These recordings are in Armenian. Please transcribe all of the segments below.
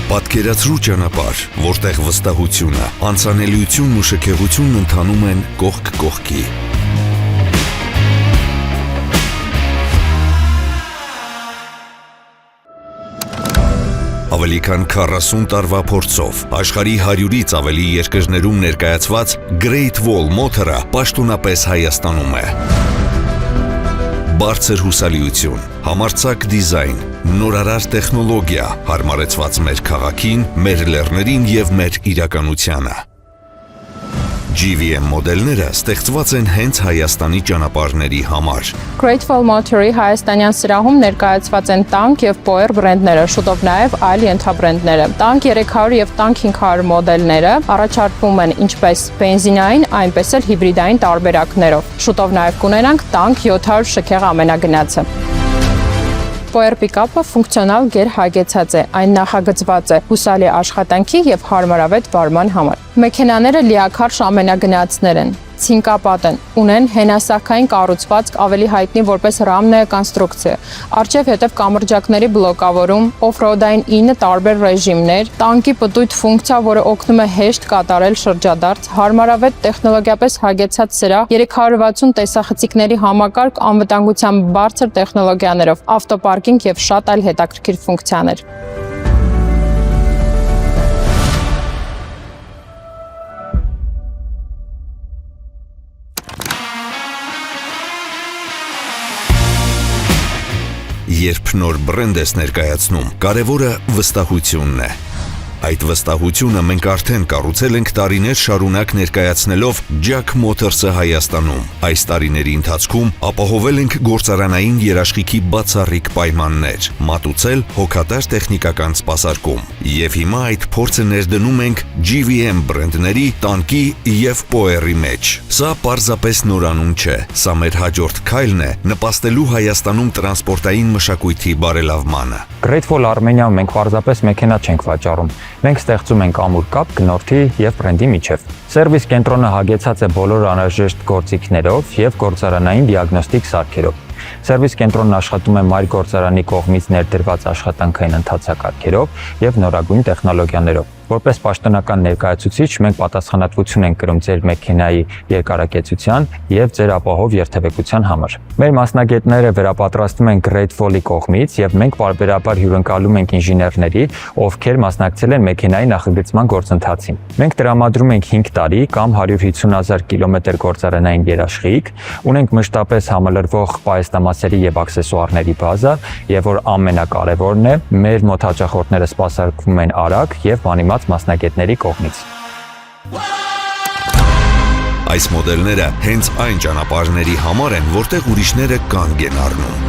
Պատկերացրու ճանապարհ, որտեղ վստահությունը, անցանելիությունն ու շքեղությունն ընթանում են կողք կողքի։ Ավելի քան 40 տարվա փորձով, աշխարհի 100-ից ավելի երկրներում ներկայացված Great Wall Motor-ը պաշտոնապես Հայաստանում է։ Բարձր հուսալիություն, համարձակ դիզայն, նորարար տեխնոլոգիա, հարմարեցված մեր քաղաքին, մեր լեռներին և մեր իրականությանը։ GVM մոդելները ստեղծված են հենց Հայաստանի ճանապարհների համար։ Great Wall Motor-ի հայաստանյան սրահում ներկայացված են տանկ և պոեր բրենդները, շուտով նաև այլ ենթաբրենդները։ Տանկ 300 և տանկ 500 մոդելները առաջարկվում են ինչպես բենզինային, այնպես էլ հիբրիդային տարբերակներով։ Շուտով նաև կունենանք տանկ 700 շքեղ ամենագնացը։ Պոեր պիկապը ֆունկցիոնալ գերհագեցած է, այն նախագծված է հուսալի աշխատանքի և հարմարավետ վարման համար։ Մեքենաները լիակարժ ամենագնացներ են, ցինկապատ են, ունեն հենասահքային կառուցվածք, ավելի հայտնի որպես ռամնե կոնստրուկցիա, առջև-հետև կամրջակների բլոկավորում, օֆրոդային 9 տարբեր ռեժիմներ, տանկի պտույտ ֆունկցիա, որը օգնում է հեշտ կատարել շրջադարձ, հարմարավետ տեխնոլոգիապես հագեցած սրահ, 360 տեսախցիկների համակարգ, անվտանգության բարձր տեխնոլոգիաներով, ավտոպարկինգ և շատ այլ հետաքրքիր ֆունկցիաներ։ Երբ նոր բրենդ ես ներկայացնում, կարևորը վստահությունն է։ Այդ վստահությունը մենք արդեն կառուցել ենք տարիներ շարունակ ներկայացնելով Jack Motors-ը Հայաստանում։ Այս տարիների ընթացքում ապահովել ենք գործարանային երաշխիքի բացառիկ պայմաններ, մատուցել հոգատար տեխնիկական սպասարկում։ Եվ հիմա այդ փորձը ներդնում ենք GVM բրենդների, տանկի և պոերի մեջ։ Սա պարզապես նորանուն չէ, սա մեր հաջորդ քայլն է նպաստելու Հայաստանում տրանսպորտային մշակույթի բարելավմանը։ Great Wall Armenia-ում մենք պարզապես մեքենա չենք վաճառում։ Մենք ստեղծում ենք ամուր կապ գնորդի և բրենդի միջև։ Սերվիս կենտրոնը հագեցած է բոլոր անհրաժեշտ գործիքներով և գործարանային դիագնոստիկ սարքերով։ Սերվիս կենտրոնն աշխատում է մայր գործարանի կողմից ներդրված աշխատանքային ընթացակարգերով և նորագույն տեխնոլոգիաներով։ Որպես պաշտոնական ներկայացուցիչ մենք պատասխանատվություն ենք կրում ձեր մեքենայի երկարակեցության և ձեր ապահով երթևեկության համար։ Մեր մասնագետները վերապատրաստում են Great Wall-ի կողմից և մենք պարբերաբար հյուրընկալում ենք ինժեներների, ովքեր մասնակցել են մեքենայի նախագծման գործընթացին։ Մենք տրամադրում ենք 5 տարի կամ 150,000 կիլոմետր գործարանային երաշխիք, ունենք մշտապես համալրվող պահեստամասերի և աքսեսուարների բազա, և որ ամենակարևորն է, մեր մոտ հաճախորդները սպասարկվում են արագ և բանիմաց մասնագետների կողմից։ Այս մոդելները հենց այն ճանապարհների համար են, որտեղ ուրիշները կանգ են առնում։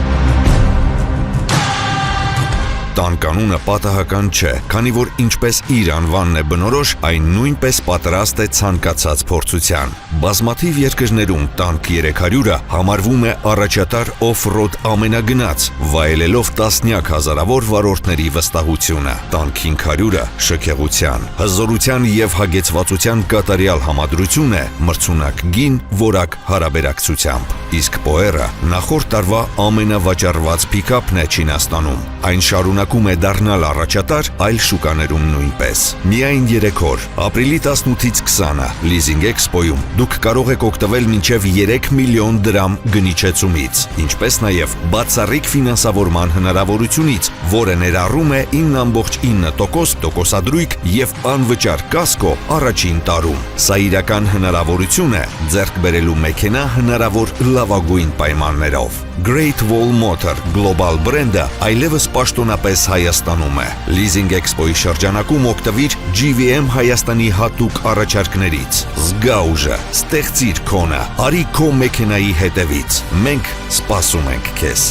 Տանկանունը պատահական չէ, քանի որ ինչպես իր անվանն է բնորոշ, այն նույնպես պատրաստ է ցանկացած փորձության։ Բազմաթիվ երկրներում տանկ 300-ը համարվում է առաջատար օֆ-ռոդ ամենագնաց, վայելելով տասնյակ հազարավոր վարորդների վստահությունը։ Տանկ 500-ը շքեղության, հզորության և հագեցվածության կատարյալ համադրություն է մրցունակ գին որակ հարաբերակցությամբ։ Իսկ պոերը նախորդ տարվա ամենավաճառված փիքափն է Չինաստանում։ Այն շարունակում է դառնալ առաջատար այլ շուկաներում նույնպես։ Միայն 3 օր, ապրիլի 18-ից 20-ը Leasing Expo-ում դուք կարող եք օգտվել մինչև 3 միլիոն դրամ գնիչեցումից, ինչպես նաև բացառիկ ֆինանսավորման հնարավորությունից, որը ներառում է 9.9% տոկոսադրույք և անվճար կասկո առաջին տարում։ Սա իրական հնարավորություն է ձեռք բերելու մեքենա հնարավոր լավագույն պայմաններով։ Great Wall Motor Global բրենդը այլևս պաշտոնապես Հայաստանում է։ Leasing Expo-ի շրջանակում օգտվիր GVM Հայաստանի հատուկ առաջարկներից։ Զգա ուժը, ստեղծիր քոնը, արի քո մեքենայի հետևից։ Մենք սպասում ենք քեզ։